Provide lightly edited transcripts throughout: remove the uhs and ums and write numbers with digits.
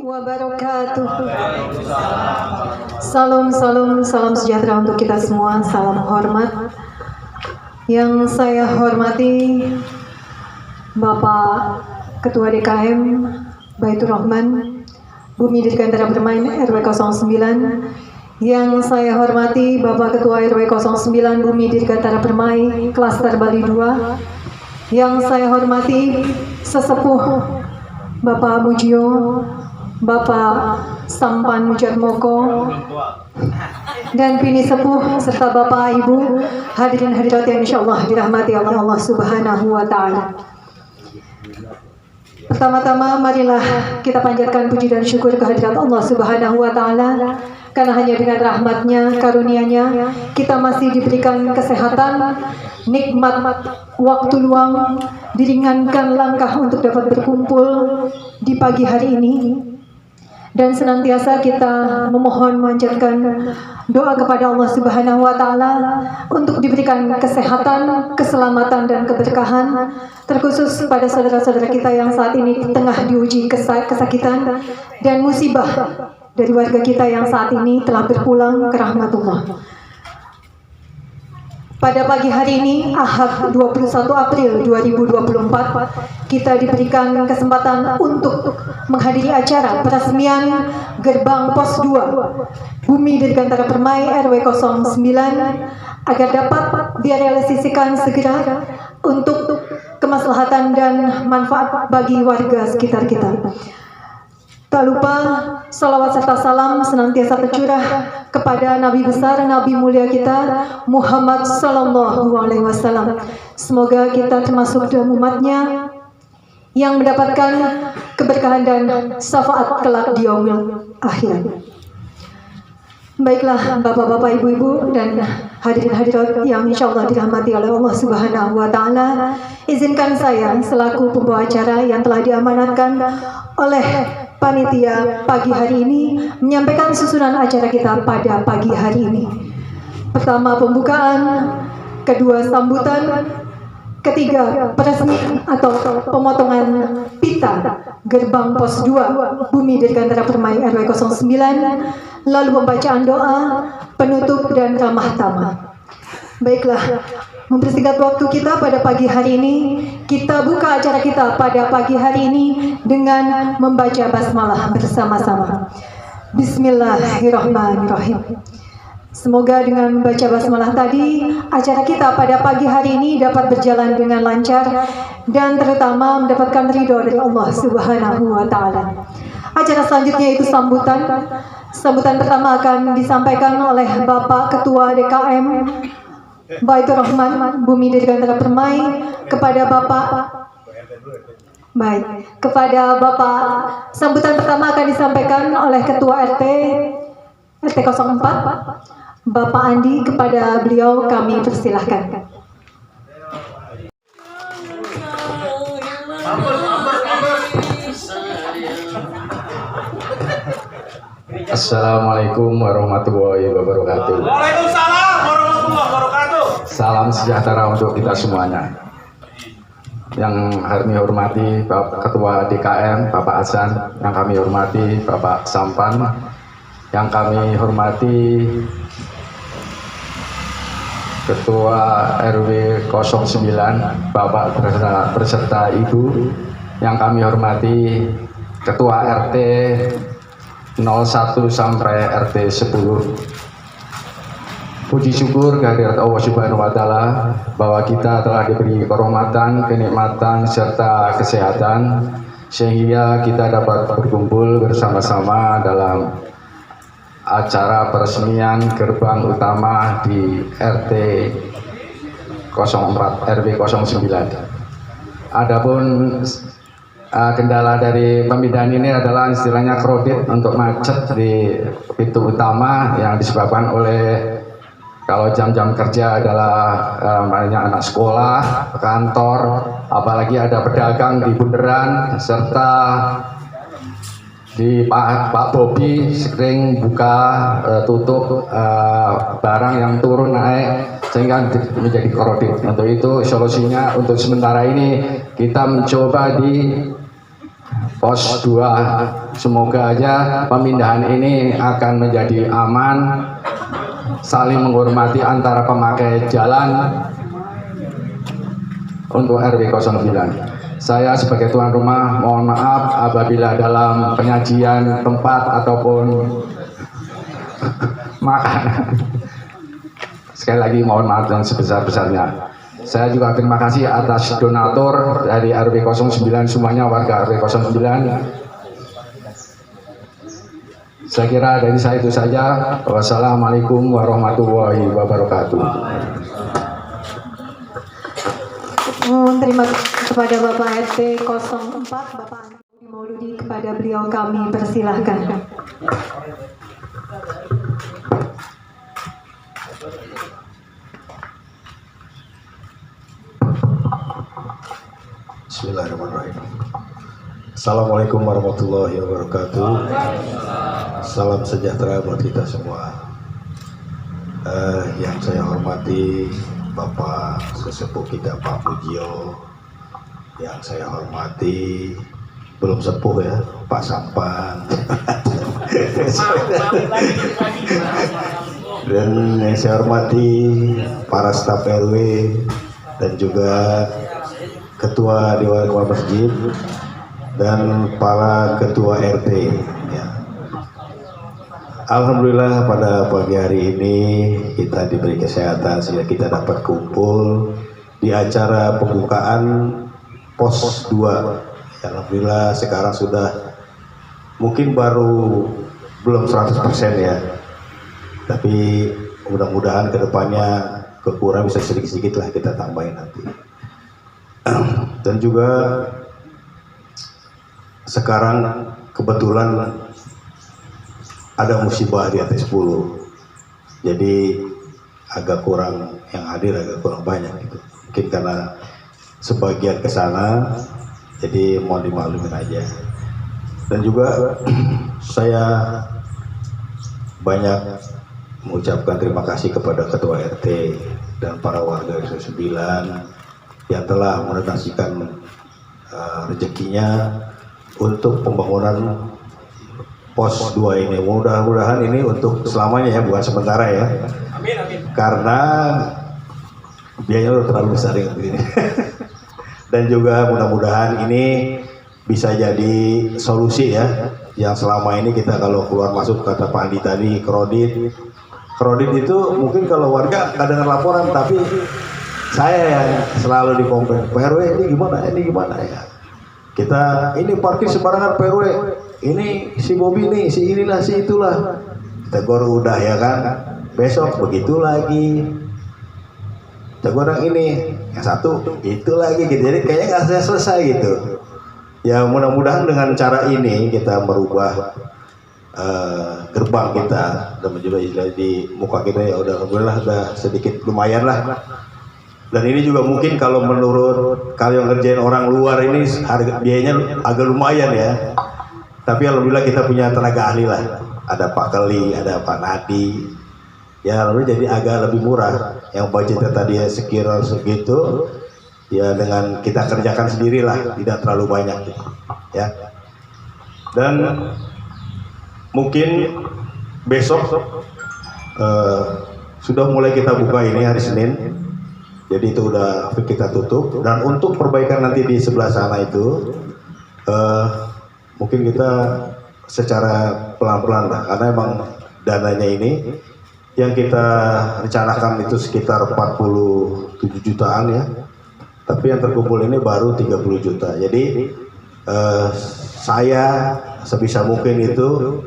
wabarakatuh. Salam sejahtera untuk kita semua. Salam hormat. Yang saya hormati Bapak Ketua DKM Baitur Rahman, Bumi Dirgantara Permai RW 09. Yang saya hormati Bapak Ketua RW 09 Bumi Dirgantara Permai Klaster Bali 2. Yang saya hormati Sesepuh Bapak Mujio, Bapak Sampan Mujarmoko, dan Bini Sepuh serta Bapak Ibu hadirin hadirat yang insya Allah dirahmati oleh Allah Subhanahu wa Ta'ala. Pertama-tama marilah kita panjatkan puji dan syukur kehadirat Allah Subhanahu wa Ta'ala, karena hanya dengan rahmatnya, karunia-Nya kita masih diberikan kesehatan, nikmat waktu luang, diringankan langkah untuk dapat berkumpul di pagi hari ini. Dan senantiasa kita memohon memanjatkan doa kepada Allah Subhanahu wa Ta'ala untuk diberikan kesehatan, keselamatan dan keberkahan, terkhusus pada saudara-saudara kita yang saat ini tengah diuji kesakitan dan musibah dari warga kita yang saat ini telah berpulang ke rahmatullah. Pada pagi hari ini, Ahad 21 April 2024, kita diberikan kesempatan untuk menghadiri acara peresmian Gerbang Pos 2 Bumi Dirgantara Permai RW 09 agar dapat direalisasikan segera untuk kemaslahatan dan manfaat bagi warga sekitar kita. Tak lupa salawat serta salam senantiasa tercurah kepada Nabi besar, Nabi mulia kita Muhammad Sallallahu Alaihi Wasallam. Semoga kita termasuk dalam umatnya yang mendapatkan keberkahan dan syafaat kelak di yaumil akhir. Baiklah bapak-bapak, ibu-ibu dan hadirin hadirat yang insya Allah dirahmati oleh Allah Subhanahu wa Ta'ala, izinkan saya selaku pembawa acara yang telah diamanatkan oleh panitia pagi hari ini menyampaikan susunan acara kita pada pagi hari ini. Pertama pembukaan, kedua sambutan, ketiga peresmian atau pemotongan pita Gerbang Pos 2 Bumi Dirgantara Permai RW 09, lalu pembacaan doa, penutup dan ramah tamah. Baiklah, mempersingkat waktu kita pada pagi hari ini, kita buka acara kita pada pagi hari ini dengan membaca basmalah bersama-sama. Bismillahirrahmanirrahim. Semoga dengan membaca basmalah tadi, acara kita pada pagi hari ini dapat berjalan dengan lancar dan terutama mendapatkan ridho dari Allah Subhanahu wa Ta'ala. Acara selanjutnya itu sambutan. Sambutan pertama akan disampaikan oleh Bapak Ketua DKM Baitur Rahman Bumi Dirgantara Permai kepada Bapak. Kepada Bapak, sambutan pertama akan disampaikan oleh Ketua RT 04 Bapak Andi. Kepada beliau kami persilahkan. Assalamualaikum warahmatullahi wabarakatuh. Waalaikumsalam warahmatullahi wabarakatuh. Salam sejahtera untuk kita semuanya. Yang kami hormati Bapak Ketua DKM Bapak Hasan, yang kami hormati Bapak Sampan, yang kami hormati Ketua RW 09 Bapak berserta Ibu, yang kami hormati Ketua RT 01 sampai RT 10. Puji syukur kehadirat Allah Subhanahu wa Ta'ala bahwa kita telah diberi kehormatan, kenikmatan serta kesehatan sehingga kita dapat berkumpul bersama-sama dalam acara peresmian gerbang utama di RT 04 RW 09. Adapun kendala dari pemindahan ini adalah istilahnya kredit untuk macet di pintu utama yang disebabkan oleh kalau jam-jam kerja adalah banyak anak sekolah, kantor, apalagi ada pedagang di bundaran, serta di Pak Bobi sering buka tutup barang yang turun naik sehingga menjadi kredit. Untuk itu solusinya untuk sementara ini kita mencoba di pos 2. Semoga aja pemindahan ini akan menjadi aman, saling menghormati antara pemakai jalan untuk RW 09. Saya sebagai tuan rumah mohon maaf apabila dalam penyajian tempat ataupun makanan. Sekali lagi mohon maaf yang sebesar-besarnya. Saya juga terima kasih atas donatur dari RW 09 semuanya, warga RW 09. Saya kira dari saya itu saja. Wassalamualaikum warahmatullahi wabarakatuh. Terima kasih kepada Bapak RT 04, Bapak Andi Mauludi, kepada beliau kami persilahkan. Bismillahirrahmanirrahim. Assalamualaikum warahmatullahi wabarakatuh. Salam sejahtera buat kita semua. Yang saya hormati Bapak sesepuh kita Pak Mujio, yang saya hormati belum sepuh ya Pak Sampan, dan yang saya hormati para staf RW dan juga Ketua Dewan Keamanan Masjid dan para Ketua RT. Ya. Alhamdulillah pada pagi hari ini kita diberi kesehatan sehingga kita dapat kumpul di acara pembukaan pos 2. Alhamdulillah sekarang sudah mungkin baru belum 100% ya, tapi mudah-mudahan kedepannya kekurangan bisa sedikit-sedikit lah kita tambahin nanti. Dan juga sekarang kebetulan ada musibah di atas 10, jadi agak kurang yang hadir, agak kurang banyak gitu. Mungkin karena sebagian ke sana, jadi mohon dimaklumin aja. Dan juga saya banyak mengucapkan terima kasih kepada Ketua RT dan para warga RW 9 yang telah mendonasikan rezekinya untuk pembangunan pos 2 ini. Mudah-mudahan ini untuk selamanya ya, bukan sementara ya. Amin, amin. Karena biayanya udah terlalu besar ini. Dan juga mudah-mudahan ini bisa jadi solusi ya. Yang selama ini kita kalau keluar masuk, kata Pak Andi tadi, kredit itu mungkin kalau warga kadang laporan, tapi saya yang selalu dikomplain, Pak RW ini gimana ya. Kita ini parkir sembarangan Pak RW, ini si Bobi nih, si inilah, si itulah. Tegur udah ya kan, besok begitu lagi. Tegur yang ini, yang satu itu lagi gitu. Jadi kayaknya nggak selesai gitu. Ya mudah-mudahan dengan cara ini kita merubah gerbang kita dan juga di muka kita ya udah alhamdulillah udah sedikit lumayan lah. Dan ini juga mungkin kalau menurut kalau yang ngerjain orang luar ini harga biayanya agak lumayan ya. Tapi alhamdulillah kita punya tenaga ahli lah. Ada Pak Keli, ada Pak Nadi. Ya alhamdulillah jadi agak lebih murah. Yang budgetnya tadi ya sekira segitu, ya dengan kita kerjakan sendirilah, tidak terlalu banyak ya. Dan mungkin besok sudah mulai kita buka ini hari Senin. Jadi itu udah kita tutup. Dan untuk perbaikan nanti di sebelah sana itu mungkin kita secara pelan-pelan lah, karena emang dananya ini yang kita rencanakan itu sekitar 47 jutaan ya, tapi yang terkumpul ini baru 30 juta. Jadi saya sebisa mungkin itu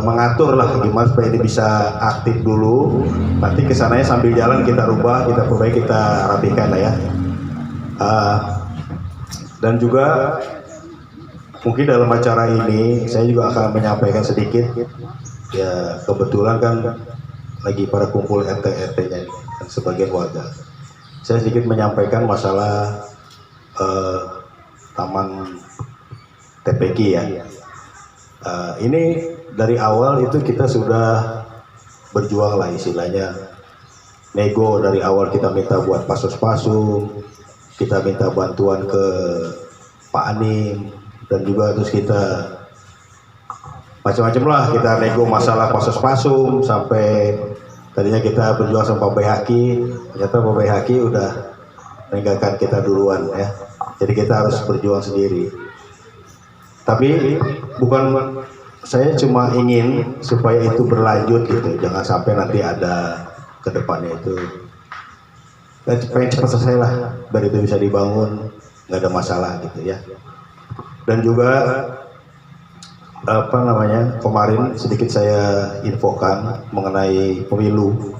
mengatur lah gimana supaya ini bisa aktif dulu. Nanti kesananya sambil jalan kita rubah, kita perbaiki, kita rapikan lah ya. Dan juga mungkin dalam acara ini saya juga akan menyampaikan sedikit ya, kebetulan kan lagi pada kumpul RT-RT-nya dan sebagian warga. Saya sedikit menyampaikan masalah Taman TPQ ya. Ini dari awal itu kita sudah berjuang lah istilahnya, nego dari awal, kita minta buat pasus-pasung, kita minta bantuan ke Pak Anim, dan juga terus kita macam-macam lah, kita nego masalah pasos-pasum sampai tadinya kita berjuang sama Pak Bayhaki, ternyata Pak Bayhaki udah meninggalkan kita duluan ya. Jadi kita harus berjuang sendiri. Tapi bukan, saya cuma ingin supaya itu berlanjut gitu, jangan sampai nanti ada ke depannya itu. Dan pengen cepat selesai lah, biar itu bisa dibangun, nggak ada masalah gitu ya. Dan juga apa namanya, kemarin sedikit saya infokan mengenai pemilu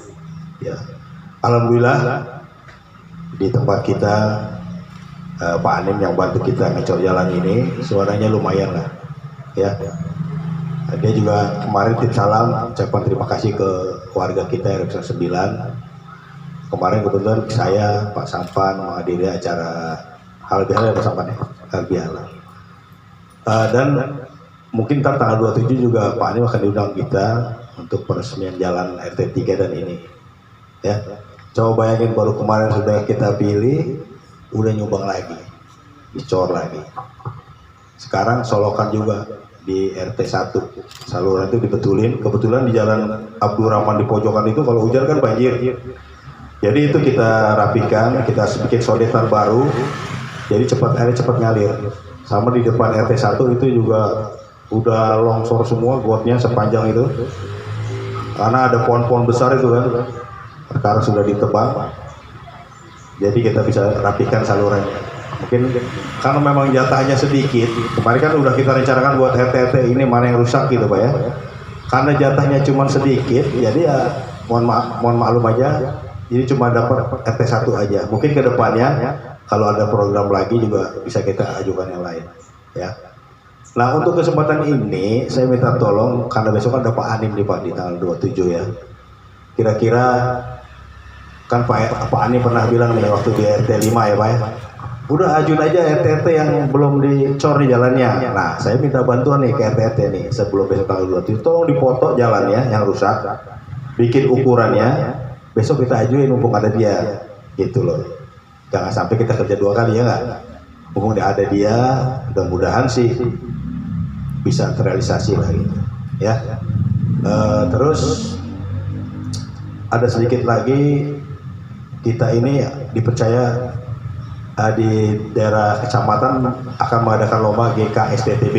ya. Alhamdulillah di tempat kita Pak Anim yang bantu kita ngecor jalan ini suaranya lumayan lah ya. Dia juga kemarin titip salam, ucapan terima kasih ke keluarga kita RW 9. Kemarin kebetulan saya Pak Sampan menghadiri acara hal bihalal ya Pak Sampan ya, hal bihalal. Dan mungkin tanggal 27 juga Pak Anim akan diundang kita untuk peresmian jalan RT 3 dan ini ya. Coba bayangin, baru kemarin sudah kita pilih, udah nyumbang lagi, dicor lagi. Sekarang solokan juga di RT 1, saluran itu dibetulin. Kebetulan di jalan Abdurrahman di pojokan itu kalau hujan kan banjir. Jadi itu kita rapikan, kita bikin sodetan baru, jadi airnya cepat ngalir. Sama di depan RT 1 itu juga udah longsor semua gotnya sepanjang itu, karena ada pohon-pohon besar itu kan, sekarang sudah ditebang. Jadi kita bisa rapikan salurannya. Mungkin karena memang jatahnya sedikit, kemarin kan udah kita rencanakan buat RT ini mana yang rusak gitu Pak ya. Karena jatahnya cuma sedikit, jadi ya mohon maklum aja. Jadi cuma dapat RT 1 aja. Mungkin ke depannya kalau ada program lagi juga bisa kita ajukan yang lain ya. Nah, untuk kesempatan ini saya minta tolong, karena besok ada Pak Anim nih Pak di tanggal 27 ya. Kira-kira kan Pak Anim pernah bilang nih waktu di RT 5 ya Pak ya, udah ajuin aja RT yang belum dicor di jalannya. Nah, saya minta bantuan nih ke RT nih sebelum besok tanggal 27, tolong dipoto jalannya yang rusak, bikin ukurannya, besok kita ajuin mumpung ada dia gitu loh. Jangan sampai kita kerja 2 kali ya nggak, mumpung ada dia, mudah-mudahan sih bisa terrealisasi lah gitu ya. Terus ada sedikit lagi, kita ini dipercaya di daerah kecamatan akan mengadakan lomba GK-STTB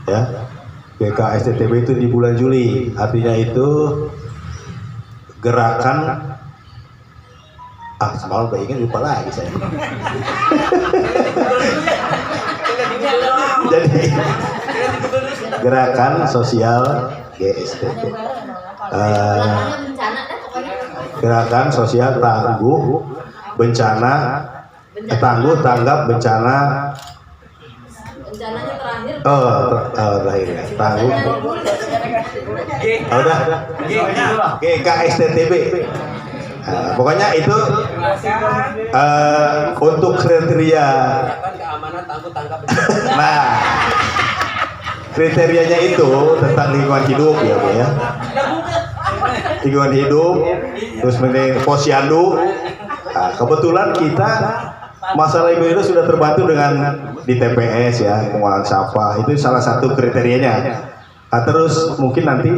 ya. GK-STTB itu di bulan Juli, artinya itu gerakan semalam udah ingat lupa lagi saya. Jadi gerakan sosial GSTP, gerakan sosial tangguh bencana, tangguh tanggap bencana. Rencananya terakhir. Terakhir ya, tangguh. Udah. GKSTTB. Pokoknya itu untuk kriteria. Nah, kriterianya itu tentang lingkungan hidup ya Bu ya. Lingkungan hidup, terus posyandu. Nah, kebetulan kita masalah lingkungan hidup sudah terbantu dengan di TPS ya, pengolahan sampah, itu salah satu kriterianya. Nah, terus mungkin nanti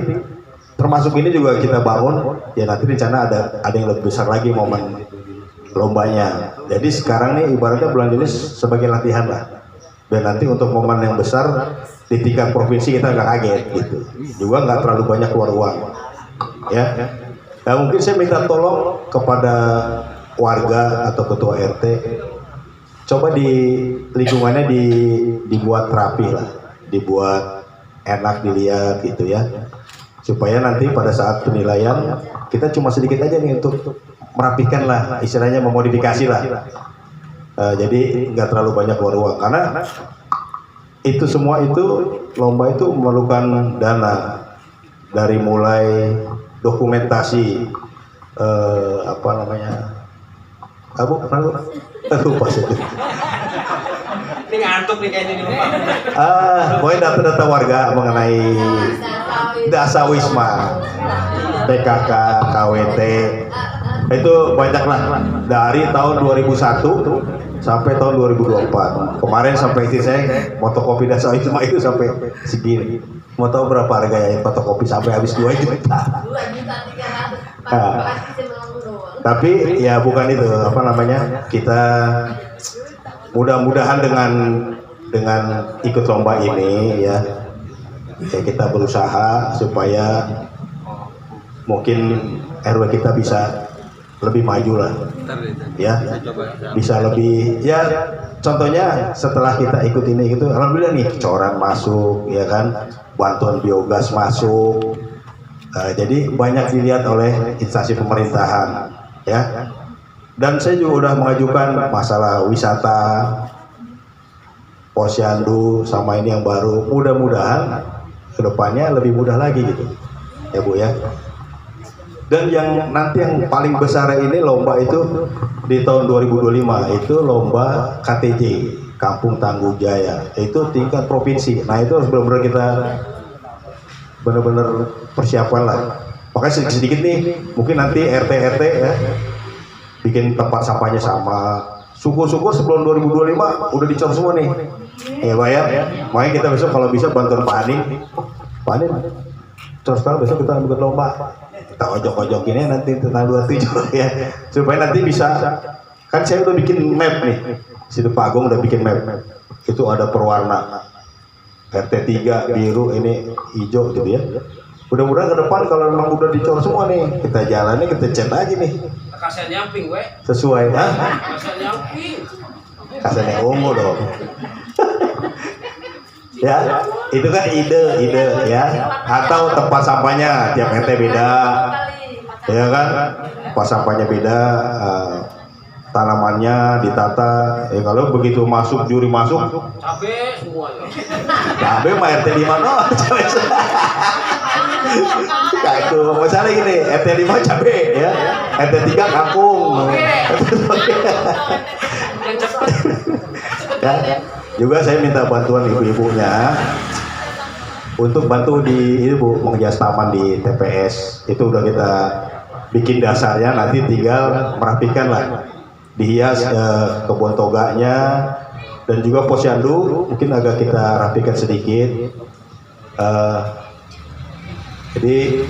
termasuk ini juga kita bangun ya, nanti rencana ada yang lebih besar lagi momen lombanya. Jadi sekarang nih ibaratnya bulan Juli sebagai latihan lah, dan nanti untuk momen yang besar di tingkat provinsi kita nggak kaget gitu, juga nggak terlalu banyak keluar uang ya. Nah, mungkin saya minta tolong kepada warga atau ketua RT, coba di lingkungannya dibuat rapi lah, dibuat enak dilihat gitu ya, supaya nanti pada saat penilaian kita cuma sedikit aja nih untuk merapikan lah, istilahnya memodifikasi lah. Jadi nggak terlalu banyak keluar uang, karena itu semua itu lomba itu memerlukan dana, dari mulai dokumentasi apa namanya, lupa sih. Ini ngantuk nih kayaknya nih Bapak. Pokoknya data-data warga mengenai dasawisma, PKK, KWT, itu banyak lah dari tahun 2001 sampai tahun 2024. Kemarin sampai istri saya fotokopi dasar itu sampai segini. Mau tahu berapa harganya fotokopi sampai habis 2 juta. 2.300.000. Nah, tapi ya bukan itu apa namanya, kita mudah-mudahan dengan ikut lomba ini ya kita berusaha supaya mungkin RW kita bisa lebih maju lah ya, bisa lebih ya, contohnya setelah kita ikut ini gitu, alhamdulillah nih coran masuk ya kan, bantuan biogas masuk. Jadi banyak dilihat oleh instansi pemerintahan ya, dan saya juga udah mengajukan masalah wisata Posyandu sama ini yang baru, mudah-mudahan kedepannya lebih mudah lagi gitu ya Bu ya. Dan yang nanti yang paling besar ini lomba itu di tahun 2025 itu lomba KTJ Kampung Tangguh Jaya, itu tingkat provinsi. Nah itu harus benar-benar kita benar-benar persiapan lah. Makanya sedikit-sedikit nih, mungkin nanti RT ya bikin tempat sampahnya sama. Syukur-syukur sebelum 2025 udah dicor semua nih. Ya Pak ya. Makanya kita besok kalau bisa bantuan Pak Aning. Pak Aning, cor sekarang besok kita buat lomba. Kita ojok-ojokinnya nanti tanggal 27 ya. Supaya nanti bisa, kan saya udah bikin map nih. Situ Pak Agung udah bikin map. Itu ada perwarna. RT 3 biru, ini hijau gitu ya. Mudah-mudahan ke depan kalau memang udah dicor semua nih, kita jalannya kita chat aja nih. Kasihan nyamping, we. Sesuai ya. Kasihan nyamping. Kasarnya ungu dong. Ya, itu kan ide ya. Atau tempat sampahnya tiap RT beda. Ya kan? Tempat sampahnya beda, tanamannya ditata. Kalau begitu masuk juri masuk, Cabe semuanya. cabe mah RT 5 no, cabe. Kayak itu, misalnya gini, RT 5 cabe ya, RT 3 kangkung. Yang cepat. Ya, juga saya minta bantuan ibu-ibunya untuk bantu di ini Bu, menghias taman di TPS. Itu udah kita bikin dasarnya, nanti tinggal merapikan lah, dihias kebun toganya, dan juga posyandu mungkin agak kita rapikan sedikit. Jadi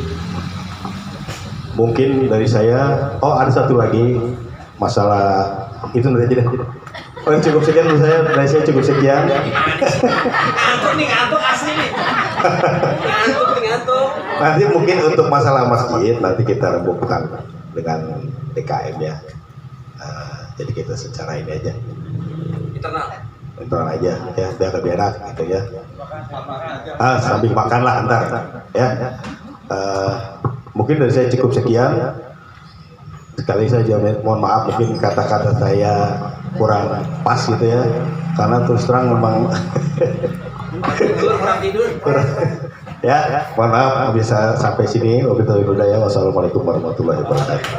mungkin dari saya, oh ada satu lagi masalah itu nanti aja deh. Oh cukup sekian menurut saya, dari saya cukup sekian. Ngantuk asli nih. Ngantuk. Nanti mungkin untuk masalah masjid nanti kita rembukan dengan DKM ya. Jadi kita secara ini aja, internal aja ya, biar lebih enak gitu ya. Sambil makan lah antar ya. Mungkin dari saya cukup sekian. Sekali saja mohon maaf mungkin kata-kata saya kurang pas gitu ya, karena terus terang memang kurang tidur. ya, mohon maaf bisa sampai sini. Wassalamualaikum warahmatullahi wabarakatuh.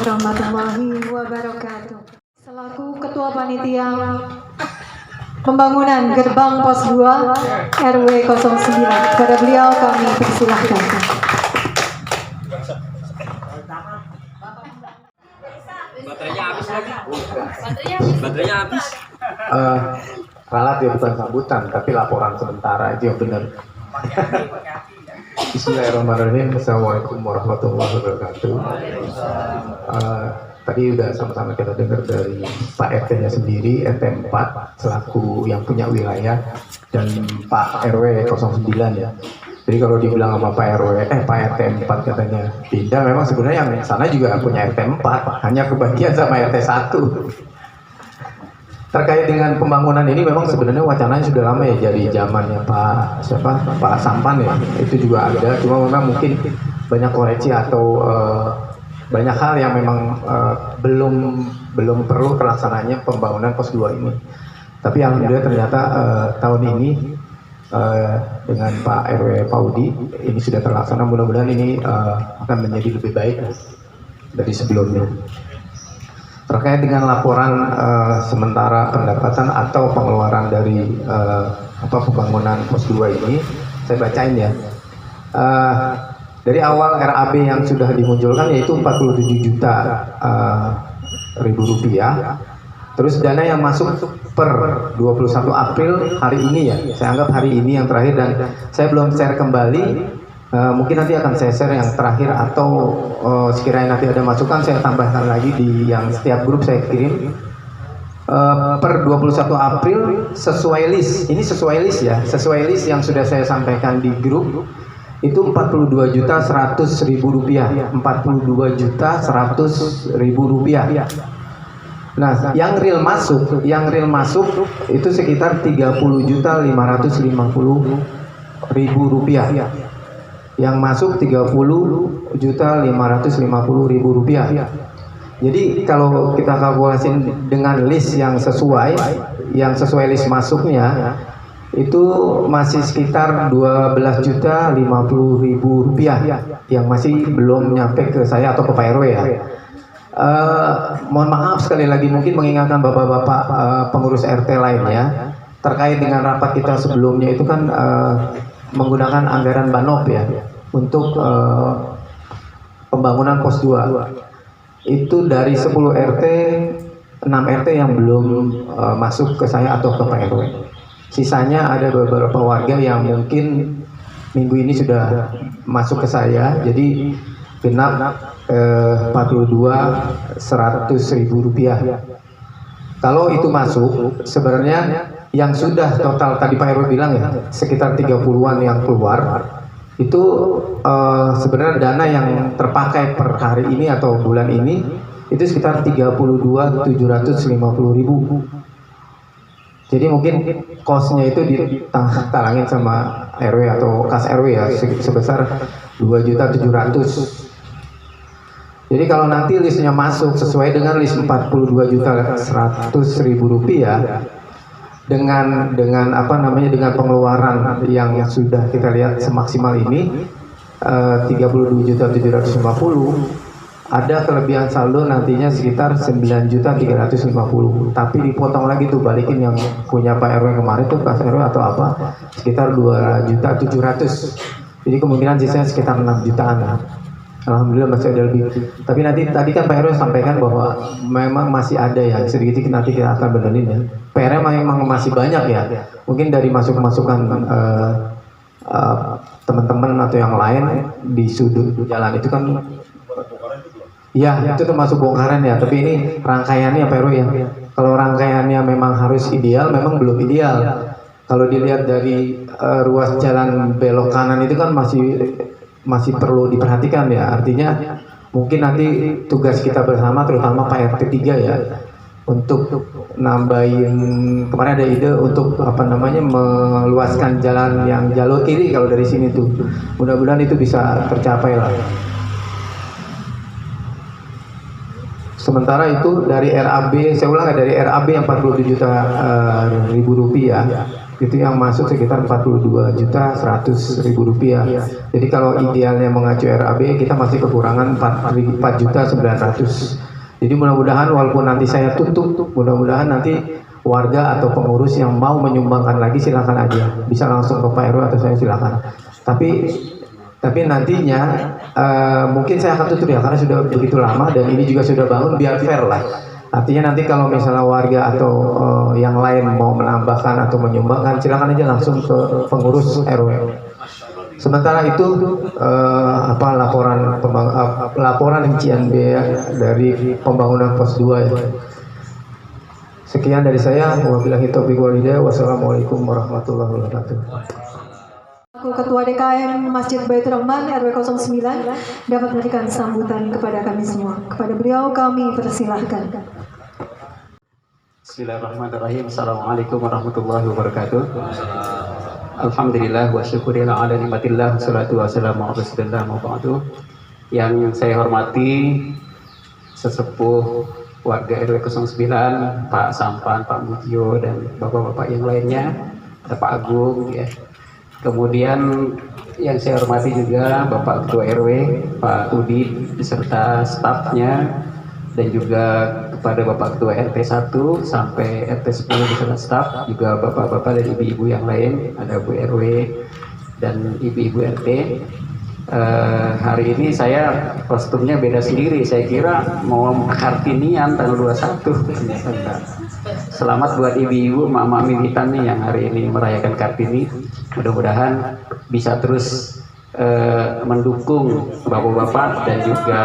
Warahmatullahi wabarakatuh. Selaku Ketua Panitia Pembangunan Gerbang Pos 2 RW 09, kepada beliau kami persilahkan. Baterainya habis lagi. Baterainya habis. Ralat ya, bukan sambutan tapi laporan sementara, itu yang benar. Bismillahirrahmanirrahim. Assalamualaikum warahmatullahi wabarakatuh. Tadi udah sama-sama kita dengar dari Pak RT-nya sendiri, RT 4 selaku yang punya wilayah, dan Pak RW 09 ya. Jadi kalau dibilang sama Pak RT 4 katanya pindah, memang sebenarnya yang sana juga punya RT 4, hanya kebagian sama RT 1. Terkait dengan pembangunan ini memang sebenarnya wacananya sudah lama ya, dari zamannya Pak Sampan ya, itu juga ada, cuma memang mungkin banyak koreksi atau banyak hal yang memang belum perlu terlaksananya pembangunan pos 2 ini. Tapi alhamdulillah ternyata tahun ini dengan Pak RW Paudi ini sudah terlaksana. Mudah-mudahan ini akan menjadi lebih baik dari sebelumnya. Terkait dengan laporan sementara pendapatan atau pengeluaran dari pembangunan pos 2 ini, saya bacain ya. Dari awal RAB yang sudah dimunculkan yaitu 47 juta ribu rupiah, Terus dana yang masuk per 21 April hari ini ya, saya anggap hari ini yang terakhir dan saya belum share kembali. Mungkin nanti akan saya share yang terakhir atau sekiranya nanti ada masukan saya tambahkan lagi di yang setiap grup saya kirim. Per 21 April sesuai list, ini sesuai list ya, sesuai list yang sudah saya sampaikan di grup itu 42.100.000 rupiah, 42.100.000 rupiah. Nah, yang real masuk itu sekitar 30.550.000 rupiah. Yang masuk 30.550.000 rupiah. Jadi kalau kita kalkulasi dengan list yang sesuai list masuknya itu masih sekitar 12.050.000 rupiah yang masih belum nyampe ke saya atau ke Pak RW ya. Mohon maaf sekali lagi mungkin mengingatkan bapak-bapak pengurus RT lainnya terkait dengan rapat kita sebelumnya itu kan menggunakan anggaran Banop ya untuk pembangunan pos 2 itu dari 10 RT 6 RT yang belum masuk ke saya atau ke Pak RW. Sisanya ada beberapa warga yang mungkin minggu ini sudah masuk ke saya, jadi genap 42.100.000 rupiah. Kalau itu masuk, sebenarnya yang sudah total tadi Pak RW bilang ya sekitar 30-an yang keluar itu sebenarnya dana yang terpakai per hari ini atau bulan ini itu sekitar 32.750.000. Jadi mungkin kosnya itu ditalangin sama RW atau kas RW ya sebesar 2.700.000. Jadi kalau nanti listnya masuk sesuai dengan list 42.100.000 rupiah dengan dengan pengeluaran yang sudah kita lihat semaksimal ini 32.750, ada kelebihan saldo nantinya sekitar 9.350, tapi dipotong lagi tuh balikin yang punya Pak RW kemarin tuh kas RW atau apa sekitar 2.700.000. Jadi kemungkinan sisanya sekitar 6 jutaan lah. Alhamdulillah masih ada lebih. Tapi nanti tadi kan Pak RW sampaikan bahwa memang masih ada ya sedikit nanti kita akan benerin ya. PR memang masih banyak ya. Mungkin dari masukan teman-teman atau yang lain di sudut jalan itu kan. Ya itu termasuk bongkaran ya. Tapi ini rangkaiannya Pak RW ya. Kalau rangkaiannya memang harus ideal, memang belum ideal. Kalau dilihat dari ruas jalan belok kanan itu kan masih perlu diperhatikan ya, artinya mungkin nanti tugas kita bersama terutama Pak RT 3 ya untuk nambahin, kemarin ada ide untuk meluaskan jalan yang jalur kiri kalau dari sini tuh, mudah-mudahan itu bisa tercapai lah. Sementara itu dari RAB, saya ulang dari RAB yang 47.000 rupiah itu yang masuk sekitar 42.100.000 rupiah. Jadi kalau idealnya mengacu RAB kita masih kekurangan 4.900. Jadi mudah-mudahan walaupun nanti saya tutup, mudah-mudahan nanti warga atau pengurus yang mau menyumbangkan lagi silakan aja, bisa langsung ke Pak RW atau saya silakan. Tapi nantinya mungkin saya akan tutup ya karena sudah begitu lama dan ini juga sudah bangun, biar fair lah. Artinya nanti kalau misalnya warga atau yang lain mau menambahkan atau menyumbangkan silakan aja langsung ke pengurus RW. Sementara itu laporan rincian biaya dari pembangunan pos 2 ya. Sekian dari saya. Wabillahi taufiq wal hidayah. Wassalamualaikum warahmatullahi wabarakatuh. Ketua DKM Masjid Baitur Rahman RW 09 dapat memberikan sambutan kepada kami semua. Kepada beliau kami persilahkan. Bismillahirrahmanirrahim. Assalamualaikum warahmatullahi wabarakatuh. Alhamdulillah wa syukurillah ala nikmatillah. Wassalatu wassalamu ala rasulillah wa ba'du. Yang saya hormati sesepuh warga RW 09, Pak Sampan, Pak Mutio dan bapak-bapak yang lainnya, ada Pak Agung ya. Kemudian yang saya hormati juga Bapak Ketua RW, Pak Udin beserta stafnya, dan juga kepada Bapak Ketua RT 1 sampai RT 10 beserta staf, juga bapak-bapak dan ibu-ibu yang lain, ada Bu RW dan ibu-ibu RT. Hari ini saya kostumnya beda sendiri, saya kira mau Kartinian tanggal 21, ternyata enggak. Selamat buat ibu-ibu, mama militan nih yang hari ini merayakan Kartini. Mudah-mudahan bisa terus mendukung bapak-bapak dan juga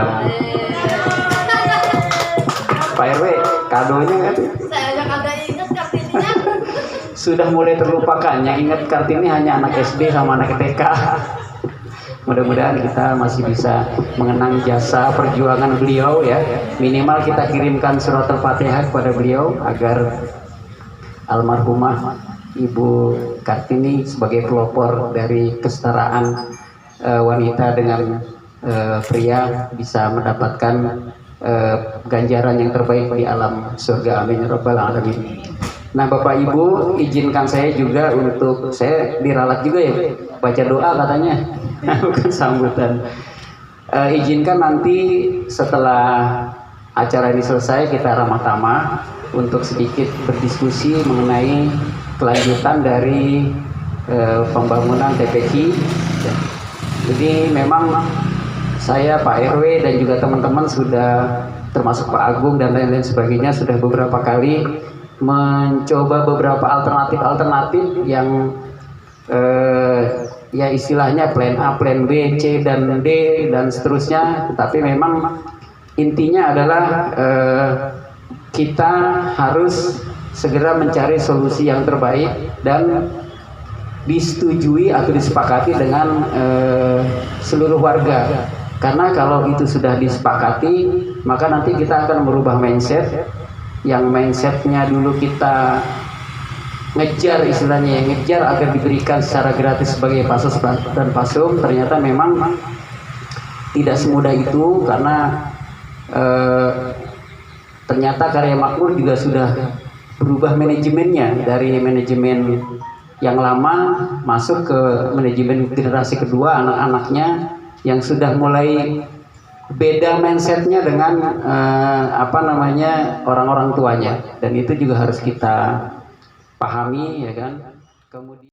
Pak RW. Kadonya kan Saya kagak inget Kartininya. sudah mulai terlupakan. Yang ingat Kartini hanya anak SD sama anak TK. Mudah-mudahan kita masih bisa mengenang jasa perjuangan beliau ya. Minimal kita kirimkan surat Al-Fatihah kepada beliau agar almarhumah Ibu Kartini sebagai pelopor dari kesetaraan wanita dengan pria bisa mendapatkan ganjaran yang terbaik di alam surga. Amin ya rabbal alamin. Nah Bapak Ibu, izinkan saya juga untuk, saya diralat juga ya baca doa katanya, bukan sambutan. Izinkan nanti setelah acara ini selesai kita ramah tamah untuk sedikit berdiskusi mengenai kelanjutan dari pembangunan TPQ. Jadi memang saya, Pak RW dan juga teman-teman sudah, termasuk Pak Agung dan lain-lain sebagainya, sudah beberapa kali mencoba beberapa alternatif yang ya istilahnya plan A, plan B, C dan D dan seterusnya. Tapi memang intinya adalah kita harus segera mencari solusi yang terbaik dan disetujui atau disepakati dengan seluruh warga. Karena kalau itu sudah disepakati, maka nanti kita akan merubah mindset. Yang mindsetnya dulu kita ngejar, istilahnya ngejar agar diberikan secara gratis sebagai pasos dan pasum, ternyata memang tidak semudah itu, karena ternyata Karya Makmur juga sudah berubah manajemennya dari manajemen yang lama masuk ke manajemen generasi kedua, anak-anaknya yang sudah mulai beda mindsetnya dengan orang-orang tuanya, dan itu juga harus kita pahami ya kan. Kemudian